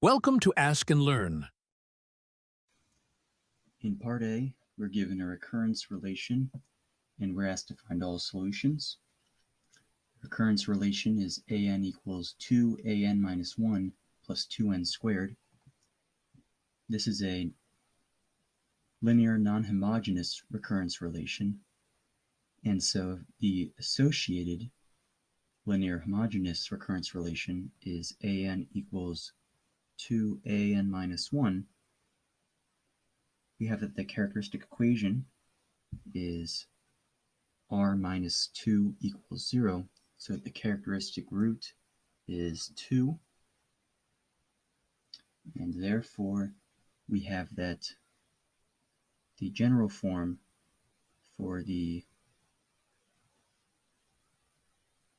Welcome to Ask and Learn. In Part A, we're given a recurrence relation, and we're asked to find all solutions. The recurrence relation is an equals 2an minus 1 plus 2n squared. This is a linear non-homogeneous recurrence relation, and so the associated linear homogeneous recurrence relation is an equals 2an minus 1. We have that the characteristic equation is r minus 2 equals 0, so the characteristic root is 2, and therefore we have that the general form for the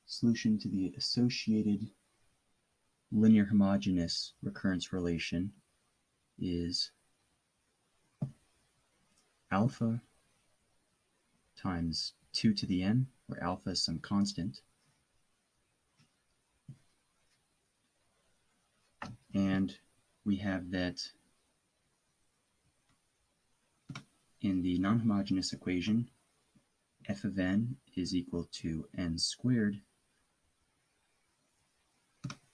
solution to the associated linear homogeneous recurrence relation is alpha times 2 to the n, where alpha is some constant, and we have that in the non-homogeneous equation, f of n is equal to n squared.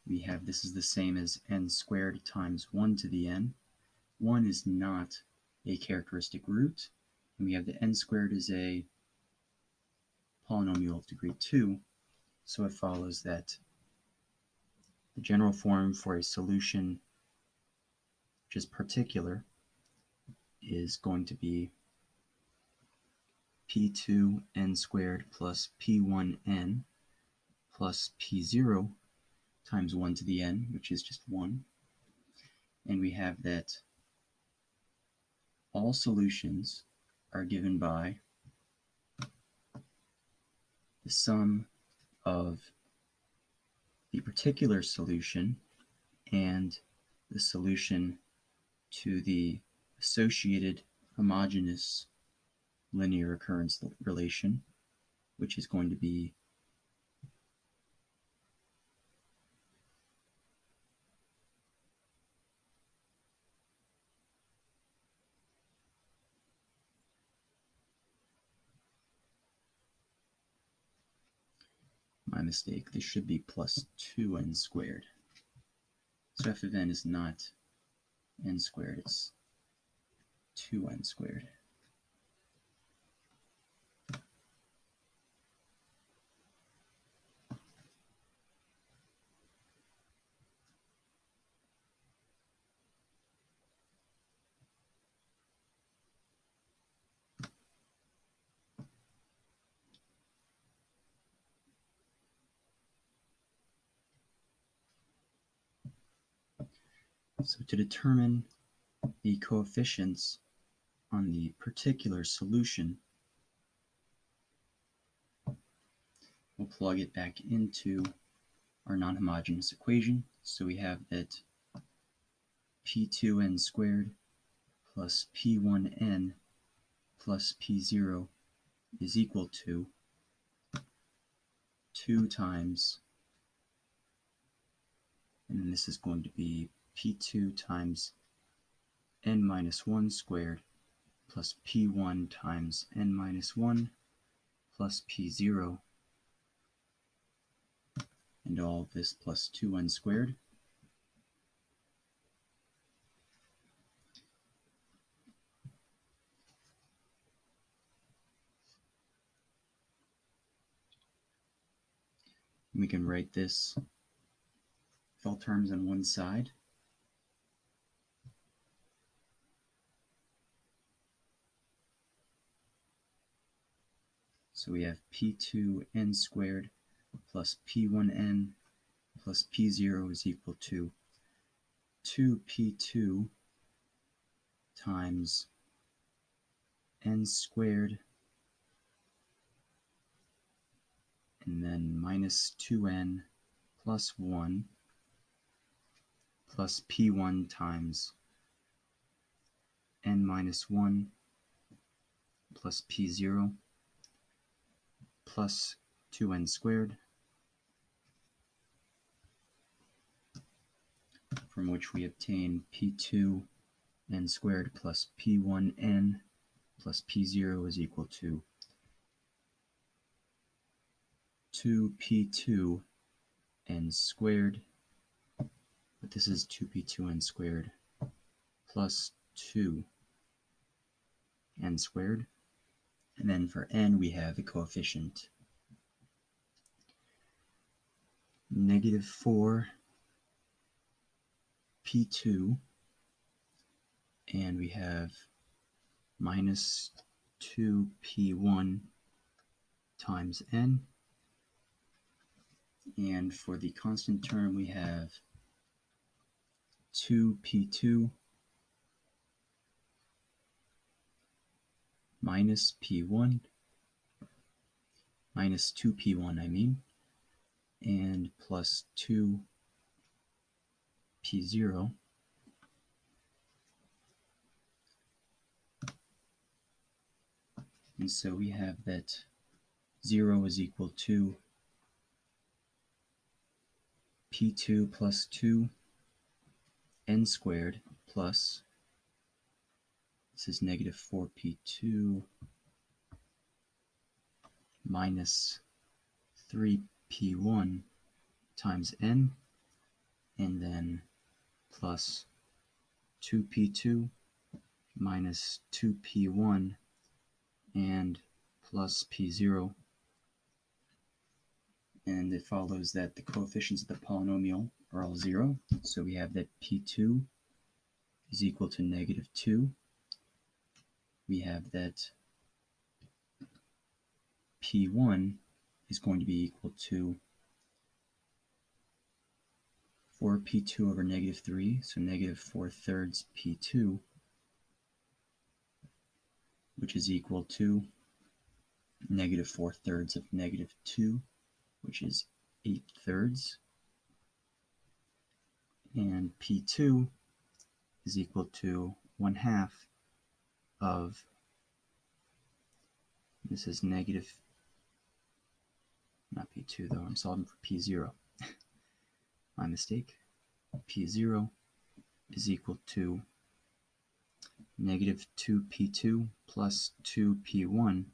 We have this is the same as n squared times 1 to the n. 1 is not a characteristic root, and we have the n squared is a polynomial of degree 2, so it follows that the general form for a solution which is particular is going to be p2n squared plus p1n plus p0 times 1 to the n, which is just 1. And we have that all solutions are given by the sum of the particular solution and the solution to the associated homogeneous linear recurrence relation, which is going to be my mistake, this should be plus 2n squared. So f of n is not n squared, it's 2n squared. So to determine the coefficients on the particular solution, we'll plug it back into our non-homogeneous equation. So we have that p2n squared plus p1n plus p0 is equal to 2 times, and then this is going to be p2 times n minus 1 squared plus p1 times n minus 1 plus p0, and all of this plus 2n squared. We can write this with all terms on one side. So we have p2n squared plus p1n plus p0 is equal to 2p2 times n squared and then minus 2n plus 1 plus p1 times n minus 1 plus p0 plus 2n squared from which we obtain p2 n squared plus p1n plus p0 is equal to 2p2 n squared, but this is 2p2n squared plus 2 n squared. And then for n, we have the coefficient negative 4 p2, and we have minus 2 p1 times n. And for the constant term, we have 2 p2 minus p1, minus 2 p1, I mean, and plus 2 p0. And so we have that 0 is equal to p2 plus 2 n squared plus, this is negative 4p2 minus 3p1 times n, and then plus 2p2 minus 2p1 and plus p0. And it follows that the coefficients of the polynomial are all 0. So we have that p2 is equal to negative 2. We have that p1 is going to be equal to 4p2 over negative 3, so negative 4/3 p2, which is equal to negative 4/3 of negative 2, which is 8/3. And p2 is equal to 1/2 of, this is negative, not p2 though, I'm solving for p0. My mistake. p0 is equal to negative 2p2 plus 2p1,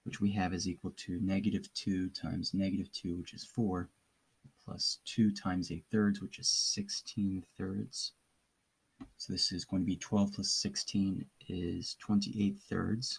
which we have is equal to negative 2 times negative 2, which is 4, plus 2 times 8/3, which is 16/3. So this is going to be 12 plus 16 is 28/3.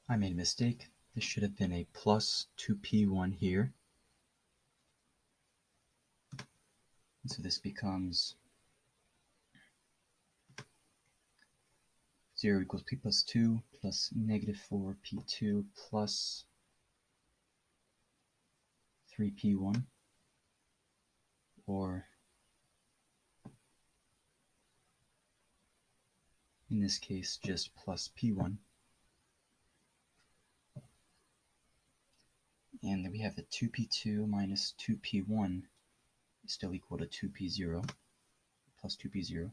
I made a mistake. This should have been a plus 2p1 here. So this becomes 0 equals p plus 2 plus negative 4p2 plus 3p1, or in this case just plus p1. And then we have that 2p2 minus 2p1 is still equal to 2p0 plus 2p0.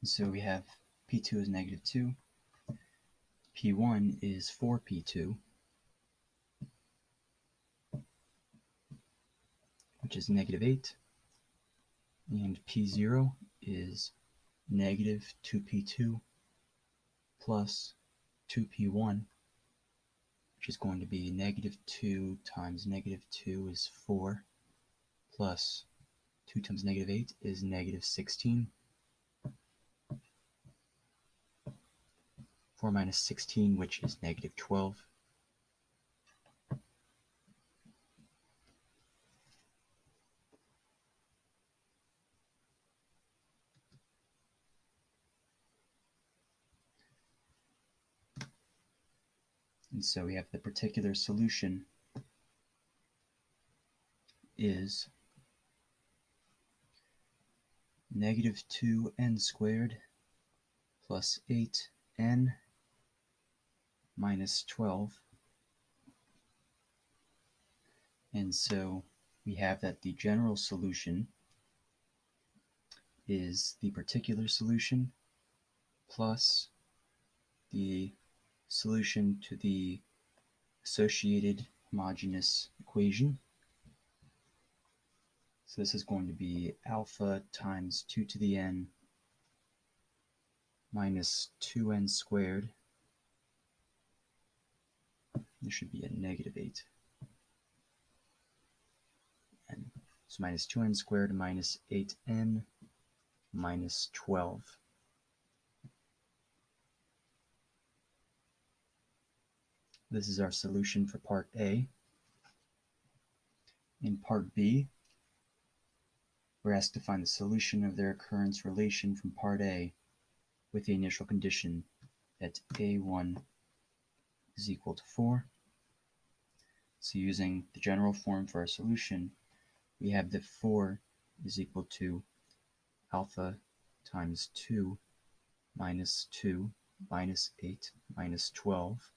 And so we have p2 is negative 2, p1 is 4p2, which is negative 8, and p0 is negative 2p2 plus 2p1, which is going to be negative 2 times negative 2 is 4, plus 2 times negative 8 is negative 16. 4 minus 16, which is negative 12. And so we have the particular solution is negative 2n squared plus 8n minus 12. And so we have that the general solution is the particular solution plus the solution to the associated homogeneous equation. So this is going to be alpha times 2 to the n minus 2n squared. There should be a negative 8. And so minus 2n squared minus 8n minus 12. This is our solution for part A. In part B, we're asked to find the solution of the recurrence relation from part A with the initial condition that A1 is equal to 4. So using the general form for our solution, we have that 4 is equal to alpha times 2 minus 2 minus 8 minus 12.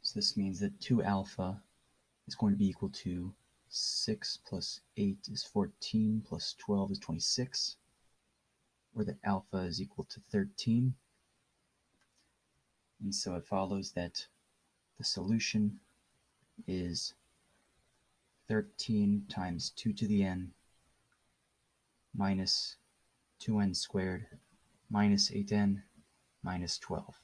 So this means that 2 alpha is going to be equal to 6 plus 8 is 14 plus 12 is 26, or that alpha is equal to 13. And so it follows that the solution is 13 times 2 to the n minus 2n squared minus 8n minus 12.